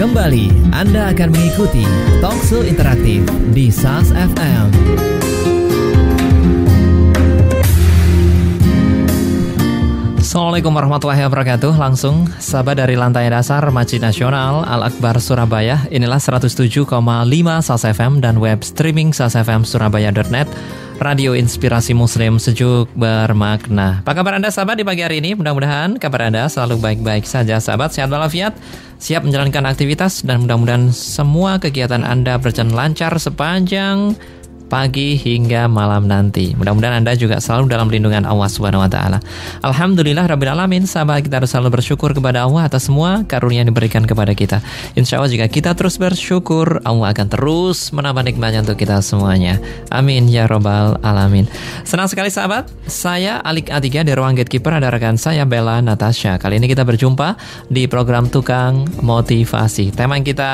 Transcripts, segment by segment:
Kembali Anda akan mengikuti Talkshow Interaktif di SAS FM. Assalamualaikum warahmatullahi wabarakatuh. Langsung sahabat dari lantai dasar Masjid Nasional Al-Akbar Surabaya. Inilah 107,5 SAS FM dan web streaming sasfmsurabaya.net. Radio Inspirasi Muslim sejuk bermakna. Apa kabar Anda sahabat di pagi hari ini? Mudah-mudahan kabar Anda selalu baik-baik saja sahabat. Sehat walafiat, siap menjalankan aktivitas, dan mudah-mudahan semua kegiatan Anda berjalan lancar sepanjang pagi hingga malam nanti. Mudah-mudahan Anda juga selalu dalam lindungan Allah Subhanahu wa taala. Alhamdulillah rabbil alamin. Sahabat, kita harus selalu bersyukur kepada Allah atas semua karunia yang diberikan kepada kita. Insya Allah jika kita terus bersyukur, Allah akan terus menambah nikmatnya untuk kita semuanya. Amin ya robbal alamin. Senang sekali sahabat, saya Alik A3 di ruang Gatekeeper, ada rekan saya Bella Natasha. Kali ini kita berjumpa di program Tukang Motivasi. Tema yang kita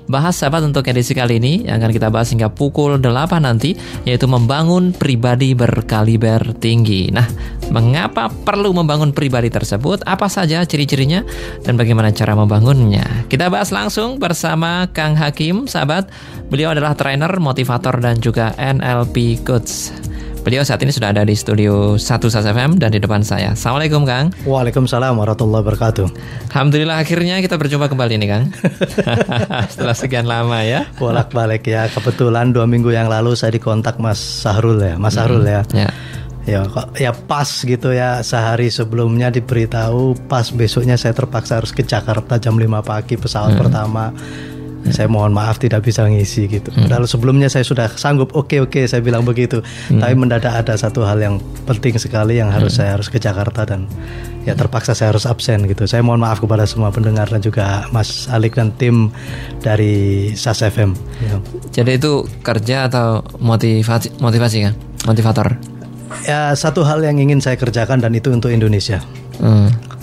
bahas sahabat untuk edisi kali ini yang akan kita bahas hingga pukul 8 nanti, yaitu membangun pribadi berkaliber tinggi. Nah, mengapa perlu membangun pribadi tersebut? Apa saja ciri-cirinya dan bagaimana cara membangunnya? Kita bahas langsung bersama Kang Hakim, sahabat. Beliau adalah trainer, motivator dan juga NLP coach. Beliau saat ini sudah ada di studio 1 SAS FM dan di depan saya. Assalamualaikum Kang. Waalaikumsalam warahmatullahi wabarakatuh. Alhamdulillah akhirnya kita berjumpa kembali nih Kang. Setelah sekian lama ya. Bolak-balik ya. Kebetulan 2 minggu yang lalu saya dikontak Mas Sahrul ya. Mas Sahrul ya. Ya pas gitu ya, sehari sebelumnya diberitahu, pas besoknya saya terpaksa harus ke Jakarta jam 5 pagi pesawat pertama. Saya mohon maaf tidak bisa ngisi gitu. Padahal sebelumnya saya sudah sanggup, oke saya bilang begitu. Tapi mendadak ada satu hal yang penting sekali yang saya harus ke Jakarta dan ya terpaksa saya harus absen gitu. Saya mohon maaf kepada semua pendengar dan juga Mas Alik dan tim dari SAS FM. Ya. Jadi itu kerja atau motivasi kan? Motivator. Ya, satu hal yang ingin saya kerjakan dan itu untuk Indonesia.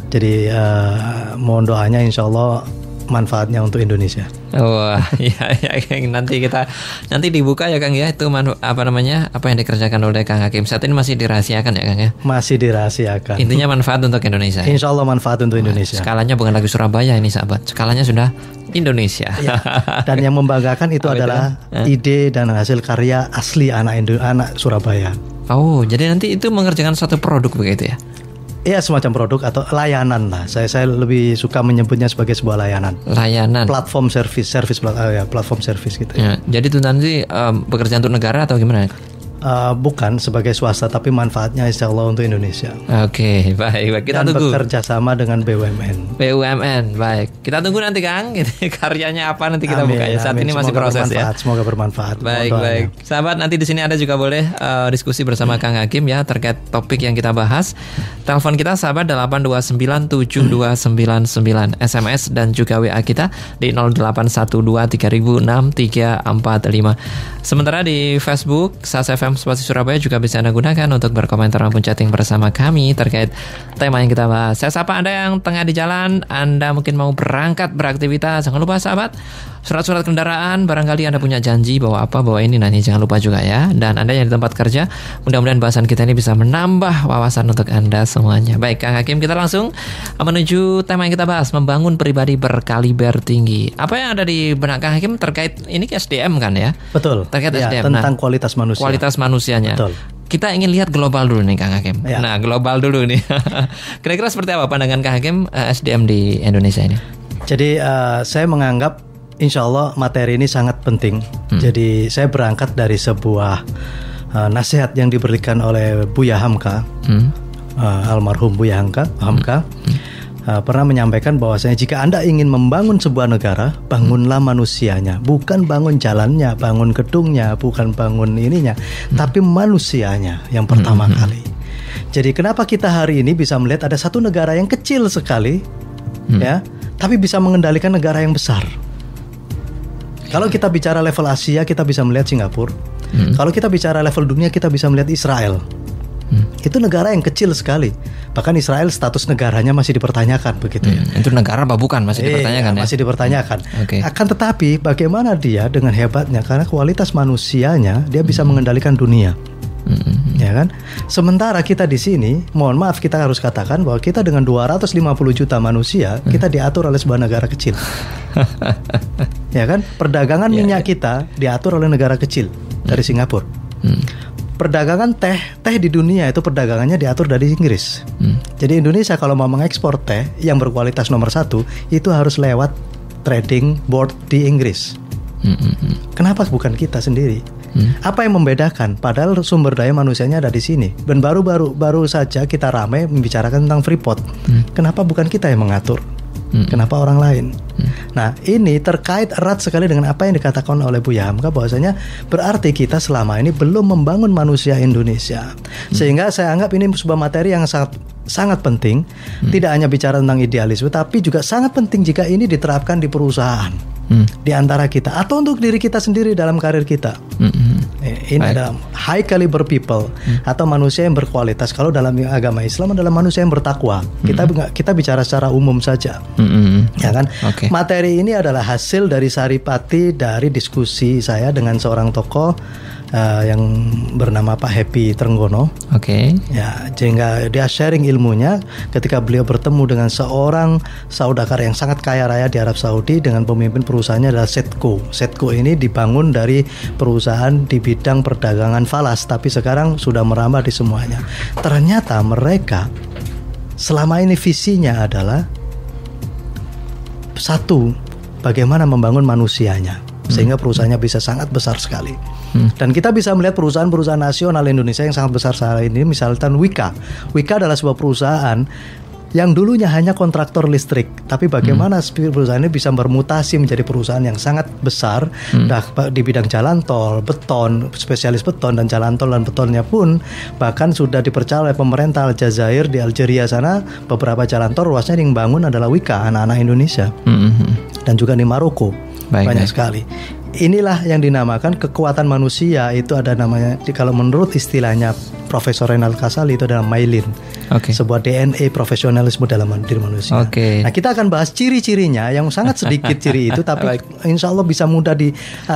Jadi mohon doanya, insya Allah manfaatnya untuk Indonesia. Wah, ya nanti dibuka ya Kang ya, itu apa yang dikerjakan oleh Kang Hakim. Saat ini masih dirahasiakan ya Kang ya? Masih dirahasiakan. Intinya manfaat untuk Indonesia. Insya Allah manfaat untuk Indonesia. Skalanya bukan lagi Surabaya ini sahabat, skalanya sudah Indonesia. Ya, dan yang membanggakan itu adalah ide dan hasil karya asli anak Surabaya. Oh, jadi nanti itu mengerjakan suatu produk begitu ya? Iya, semacam produk atau layanan lah. Saya lebih suka menyebutnya sebagai sebuah layanan. Layanan. Platform platform service gitu. Ya, jadi itu nanti bekerja untuk negara atau gimana? Bukan sebagai swasta, tapi manfaatnya insya Allah untuk Indonesia. Oke, baik. Kita dan tunggu. Bekerja sama dengan BUMN. Baik. Kita tunggu nanti Kang. Karyanya apa nanti kita buka ya. Saat ini masih proses ya. Semoga bermanfaat. Baik. Sahabat, nanti di sini Anda juga boleh diskusi bersama Kang Hakim ya terkait topik yang kita bahas. Telepon kita sahabat 8297299, SMS dan juga WA kita di 081230063445. Sementara di Facebook SAS FM Spasi Surabaya juga bisa Anda gunakan untuk berkomentar maupun chatting bersama kami terkait tema yang kita bahas. Saya sapa Anda yang tengah di jalan, Anda mungkin mau berangkat beraktivitas. Jangan lupa sahabat, surat-surat kendaraan, barangkali Anda punya janji bawa ini nanti jangan lupa juga ya. Dan Anda yang di tempat kerja, mudah-mudahan bahasan kita ini bisa menambah wawasan untuk Anda semuanya. Baik Kang Hakim, kita langsung menuju tema yang kita bahas, membangun pribadi berkaliber tinggi. Apa yang ada di benak Kang Hakim terkait ini SDM kan ya? Betul. Terkait ya, SDM. Tentang kualitas manusia. Kualitas manusianya. Betul. Kita ingin lihat global dulu nih Kang Hakim. Ya. Nah, global dulu nih. Kira-kira seperti apa pandangan Kang Hakim SDM di Indonesia ini? Jadi saya menganggap insya Allah materi ini sangat penting. Jadi saya berangkat dari sebuah nasihat yang diberikan oleh Buya Hamka, almarhum Buya Hamka. Pernah menyampaikan bahwasanya jika Anda ingin membangun sebuah negara, bangunlah manusianya, bukan bangun jalannya, bangun gedungnya, bukan bangun ininya, tapi manusianya yang pertama kali. Jadi kenapa kita hari ini bisa melihat ada satu negara yang kecil sekali, ya, tapi bisa mengendalikan negara yang besar. Kalau kita bicara level Asia, kita bisa melihat Singapura. Kalau kita bicara level dunia, kita bisa melihat Israel. Itu negara yang kecil sekali. Bahkan Israel status negaranya masih dipertanyakan begitu ya. Itu negara apa bukan masih dipertanyakan ya? Masih dipertanyakan. Okay. Akan tetapi bagaimana dia dengan hebatnya, karena kualitas manusianya dia bisa mengendalikan dunia. Ya kan? Sementara kita di sini, mohon maaf kita harus katakan bahwa kita dengan 250 juta manusia, kita diatur oleh sebuah negara kecil. Ya kan? Perdagangan minyak kita diatur oleh negara kecil dari Singapura. Perdagangan teh di dunia itu perdagangannya diatur dari Inggris. Jadi Indonesia kalau mau mengekspor teh yang berkualitas nomor 1 itu harus lewat trading board di Inggris. Kenapa bukan kita sendiri? Apa yang membedakan? Padahal sumber daya manusianya ada di sini. Dan baru saja kita ramai membicarakan tentang Freeport. Kenapa bukan kita yang mengatur? Kenapa orang lain? Nah, ini terkait erat sekali dengan apa yang dikatakan oleh Buya Hamka, bahwasanya berarti kita selama ini belum membangun manusia Indonesia. Sehingga saya anggap ini sebuah materi yang sangat penting. Tidak hanya bicara tentang idealisme, tapi juga sangat penting jika ini diterapkan di perusahaan, di antara kita, atau untuk diri kita sendiri dalam karir kita. Ini adalah high caliber people, atau manusia yang berkualitas. Kalau dalam agama Islam adalah manusia yang bertakwa. Kita bicara secara umum saja, ya kan? Materi ini adalah hasil dari saripati dari diskusi saya dengan seorang tokoh yang bernama Pak Happy Trenggono. Ya, sehingga dia sharing ilmunya ketika beliau bertemu dengan seorang saudagar yang sangat kaya raya di Arab Saudi, dengan pemimpin perusahaannya adalah Setco. Setco ini dibangun dari perusahaan di bidang perdagangan falas, tapi sekarang sudah merambah di semuanya. Ternyata mereka selama ini visinya adalah satu, bagaimana membangun manusianya sehingga perusahaannya bisa sangat besar sekali. Dan kita bisa melihat perusahaan-perusahaan nasional Indonesia yang sangat besar saat ini, misalkan Wika. Wika adalah sebuah perusahaan yang dulunya hanya kontraktor listrik, tapi bagaimana perusahaan ini bisa bermutasi menjadi perusahaan yang sangat besar di bidang jalan tol, beton, spesialis beton dan jalan tol, dan betonnya pun bahkan sudah dipercaya oleh pemerintah Aljazair di Algeria sana. Beberapa jalan tol ruasnya yang bangun adalah Wika, anak-anak Indonesia, dan juga di Maroko. Banyak sekali. Inilah yang dinamakan kekuatan manusia. Itu ada namanya, kalau menurut istilahnya Profesor Renal Kasali, itu adalah myelin, sebuah DNA profesionalisme dalam diri manusia. Nah, kita akan bahas ciri-cirinya yang sangat sedikit ciri itu, tapi insya Allah bisa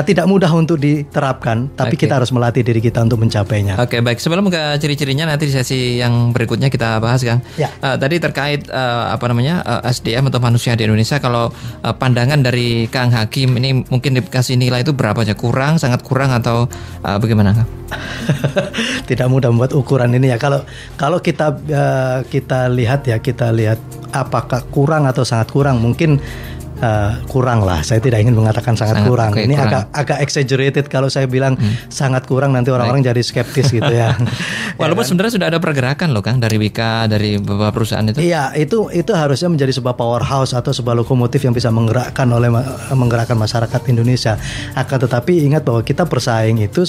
tidak mudah untuk diterapkan, tapi kita harus melatih diri kita untuk mencapainya. Baik. Sebelum ke ciri-cirinya, nanti di sesi yang berikutnya kita bahas, Kang. Tadi terkait SDM atau manusia di Indonesia, kalau pandangan dari Kang Hakim ini mungkin dikasih nilai itu berapa aja? Kurang, sangat kurang, atau bagaimana, Kang? Tidak mudah membuat ukuran ini ya. Kalau kita lihat apakah kurang atau sangat kurang. Mungkin kurang lah. Saya tidak ingin mengatakan sangat kurang. Ini kurang. agak exaggerated kalau saya bilang sangat kurang, nanti orang-orang jadi skeptis gitu ya. Walaupun sebenarnya sudah ada pergerakan loh, Kang, dari Wika, dari beberapa perusahaan itu. Iya, itu harusnya menjadi sebuah powerhouse atau sebuah lokomotif yang bisa menggerakkan masyarakat Indonesia. Akan tetapi ingat bahwa kita bersaing itu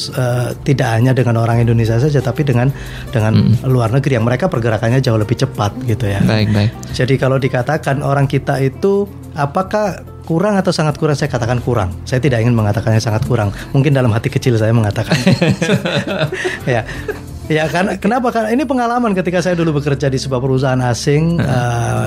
tidak hanya dengan orang Indonesia saja, tapi dengan luar negeri yang mereka pergerakannya jauh lebih cepat gitu ya. Baik. Jadi kalau dikatakan orang kita itu apakah kurang atau sangat kurang, saya katakan kurang. Saya tidak ingin mengatakannya sangat kurang. Mungkin dalam hati kecil saya mengatakan. Ya, kenapa? Karena ini pengalaman ketika saya dulu bekerja di sebuah perusahaan asing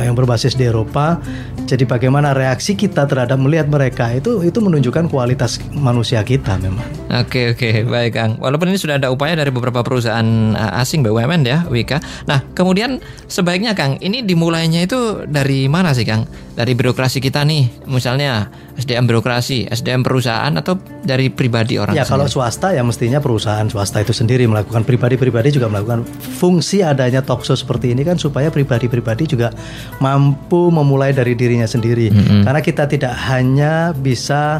yang berbasis di Eropa. Jadi bagaimana reaksi kita terhadap melihat mereka itu menunjukkan kualitas manusia kita memang. Oke, baik, Kang. Walaupun ini sudah ada upaya dari beberapa perusahaan asing BUMN ya, Wika. Nah, kemudian sebaiknya, Kang, ini dimulainya itu dari mana sih, Kang? Dari birokrasi kita nih, misalnya SDM birokrasi, SDM perusahaan, atau dari pribadi orang? Ya, kalau swasta ya mestinya perusahaan swasta itu sendiri melakukan, pribadi juga melakukan. Fungsi adanya talkshow seperti ini kan supaya pribadi juga mampu memulai dari dirinya sendiri. Karena kita tidak hanya bisa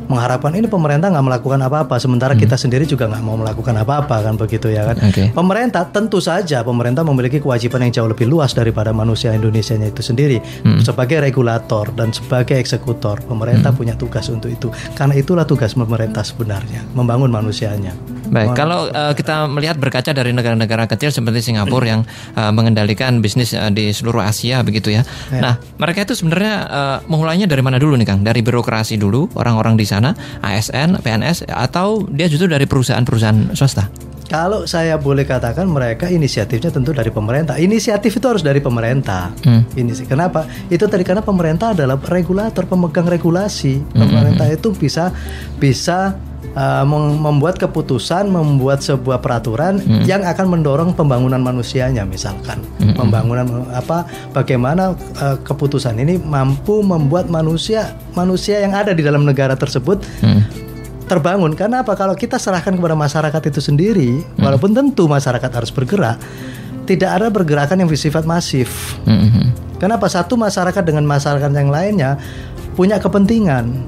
mengharapkan ini pemerintah nggak melakukan apa-apa, sementara kita sendiri juga nggak mau melakukan apa-apa, kan begitu ya kan. Pemerintah tentu saja pemerintah memiliki kewajiban yang jauh lebih luas daripada manusia Indonesianya itu sendiri. Sebagai regulator dan sebagai eksekutor, pemerintah punya tugas untuk itu. Karena itulah tugas pemerintah sebenarnya, membangun manusianya. Baik, kalau kita melihat berkaca dari negara-negara kecil seperti Singapura yang mengendalikan bisnis di seluruh Asia begitu ya. Nah, mereka itu sebenarnya memulainya dari mana dulu nih, Kang? Dari birokrasi dulu, orang-orang di sana, ASN, PNS, atau dia justru dari perusahaan-perusahaan swasta? Kalau saya boleh katakan mereka inisiatifnya tentu dari pemerintah. Inisiatif itu harus dari pemerintah. Kenapa? Itu tadi karena pemerintah adalah regulator, pemegang regulasi. Pemerintah itu bisa membuat keputusan, membuat sebuah peraturan yang akan mendorong pembangunan manusianya, misalkan bagaimana keputusan ini mampu membuat manusia yang ada di dalam negara tersebut terbangun. Karena apa? Kalau kita serahkan kepada masyarakat itu sendiri, walaupun tentu masyarakat harus bergerak, tidak ada pergerakan yang bersifat masif. Kenapa? Satu masyarakat dengan masyarakat yang lainnya punya kepentingan.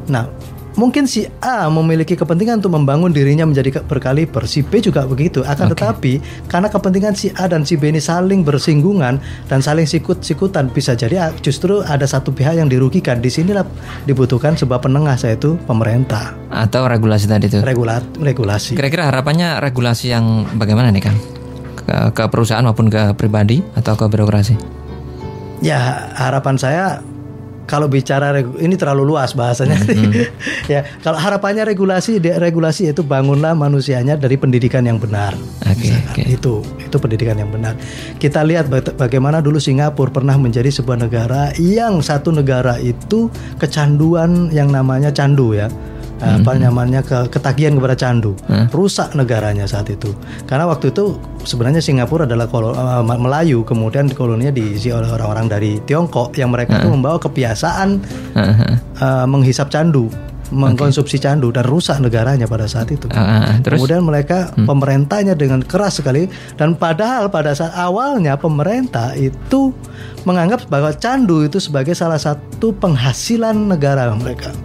Nah, mungkin si A memiliki kepentingan untuk membangun dirinya menjadi berkaliber, si B juga begitu. Akan tetapi karena kepentingan si A dan si B ini saling bersinggungan dan saling sikut-sikutan, bisa jadi justru ada satu pihak yang dirugikan. Di sinilah dibutuhkan sebuah penengah, yaitu pemerintah atau regulasi tadi itu. Regulasi. Kira-kira harapannya regulasi yang bagaimana nih, Kang? Ke perusahaan maupun ke pribadi atau ke birokrasi? Ya, harapan saya, kalau bicara ini terlalu luas bahasanya. Ya, kalau harapannya regulasi itu bangunlah manusianya dari pendidikan yang benar. Itu pendidikan yang benar. Kita lihat bagaimana dulu Singapura pernah menjadi sebuah negara yang satu negara itu kecanduan yang namanya candu ya. Ketagihan kepada candu, rusak negaranya saat itu. Karena waktu itu sebenarnya Singapura adalah Melayu, kemudian koloninya diisi oleh orang-orang dari Tiongkok yang mereka itu membawa kebiasaan menghisap candu, mengkonsumsi candu, dan rusak negaranya pada saat itu. Kemudian mereka pemerintahnya dengan keras sekali, dan padahal pada saat awalnya pemerintah itu menganggap bahwa candu itu sebagai salah satu penghasilan negara mereka.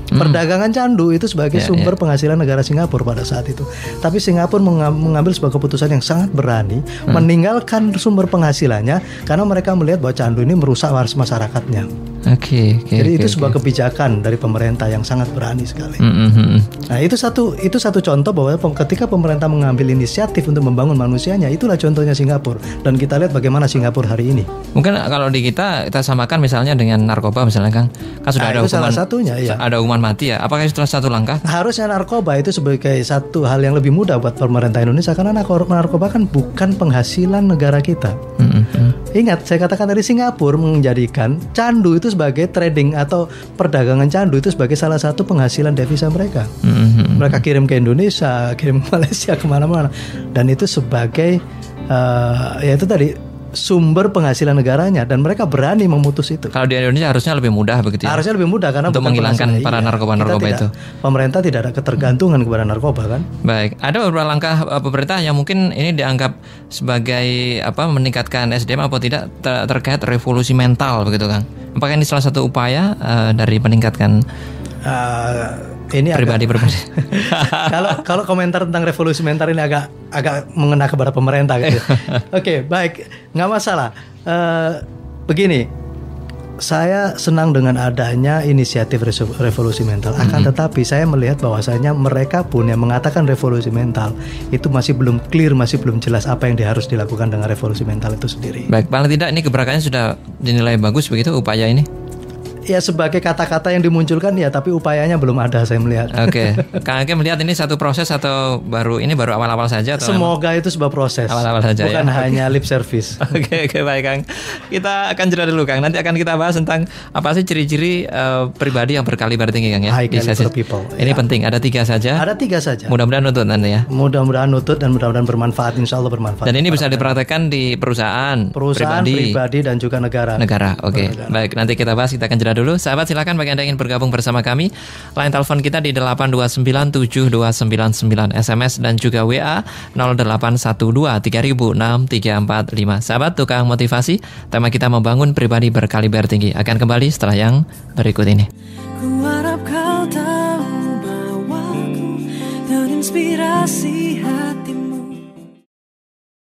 Perdagangan candu itu sebagai sumber penghasilan negara Singapura pada saat itu. Tapi Singapura mengambil sebuah keputusan yang sangat berani, meninggalkan sumber penghasilannya karena mereka melihat bahwa candu ini merusak waras masyarakatnya. Jadi itu sebuah kebijakan dari pemerintah yang sangat berani sekali. Nah, itu satu contoh bahwa ketika pemerintah mengambil inisiatif untuk membangun manusianya, itulah contohnya Singapura. Dan kita lihat bagaimana Singapura hari ini. Mungkin kalau di kita samakan misalnya dengan narkoba misalnya, Kang. Kan sudah ada hukuman, salah satunya, ya. Ada hukuman mati ya. Apakah itu salah satu langkah? Harusnya narkoba itu sebagai satu hal yang lebih mudah buat pemerintah Indonesia, karena narkoba kan bukan penghasilan negara kita. Ingat, saya katakan tadi Singapura menjadikan candu itu sebagai trading atau perdagangan candu itu sebagai salah satu penghasilan devisa mereka. Mereka kirim ke Indonesia, kirim ke Malaysia, kemana-mana, dan itu sebagai itu tadi sumber penghasilan negaranya, dan mereka berani memutus itu. Kalau di Indonesia harusnya lebih mudah begitu ya? Harusnya lebih mudah karena untuk menghilangkan para narkoba-narkoba itu. Pemerintah tidak ada ketergantungan kepada narkoba kan? Baik, ada beberapa langkah pemerintah yang mungkin ini dianggap sebagai meningkatkan SDM atau tidak terkait revolusi mental begitu, Kang? Apakah ini salah satu upaya dari meningkatkan ini pribadi? Kalau komentar tentang revolusi mental ini agak mengena kepada pemerintah gitu. Oke, baik, nggak masalah. Begini, saya senang dengan adanya inisiatif revolusi mental. Akan tetapi saya melihat bahwasanya mereka pun yang mengatakan revolusi mental itu masih belum clear, masih belum jelas apa yang harus dilakukan dengan revolusi mental itu sendiri. Baik, paling tidak ini gebrakannya sudah dinilai bagus begitu upaya ini? Ya, sebagai kata-kata yang dimunculkan ya, tapi upayanya belum ada saya melihat. Kang Ake melihat ini satu proses atau baru awal-awal saja? Atau semoga itu sebuah proses. Awal-awal saja, bukan hanya lip service. Oke, baik, Kang. Kita akan jeda dulu, Kang. Nanti akan kita bahas tentang apa sih ciri-ciri pribadi yang berkaliber tinggi, Kang ya. High caliber people. Ini penting. Ada 3 saja. Ada 3 saja. Mudah-mudahan nutut nanti ya. Mudah-mudahan nutut dan mudah-mudahan bermanfaat. Insya Allah bermanfaat. Dan ini bisa dipraktekkan di perusahaan pribadi dan juga negara. Oke. Baik, nanti kita bahas. Kita akan jeda dulu. Sahabat, silakan bagi Anda ingin bergabung bersama kami. Line telepon kita di 8297299, SMS dan juga WA 0812306345. Sahabat tukang motivasi, tema kita membangun pribadi berkaliber tinggi akan kembali setelah yang berikut ini. Ku harap kau tahu bahwa ku terinspirasi hatimu.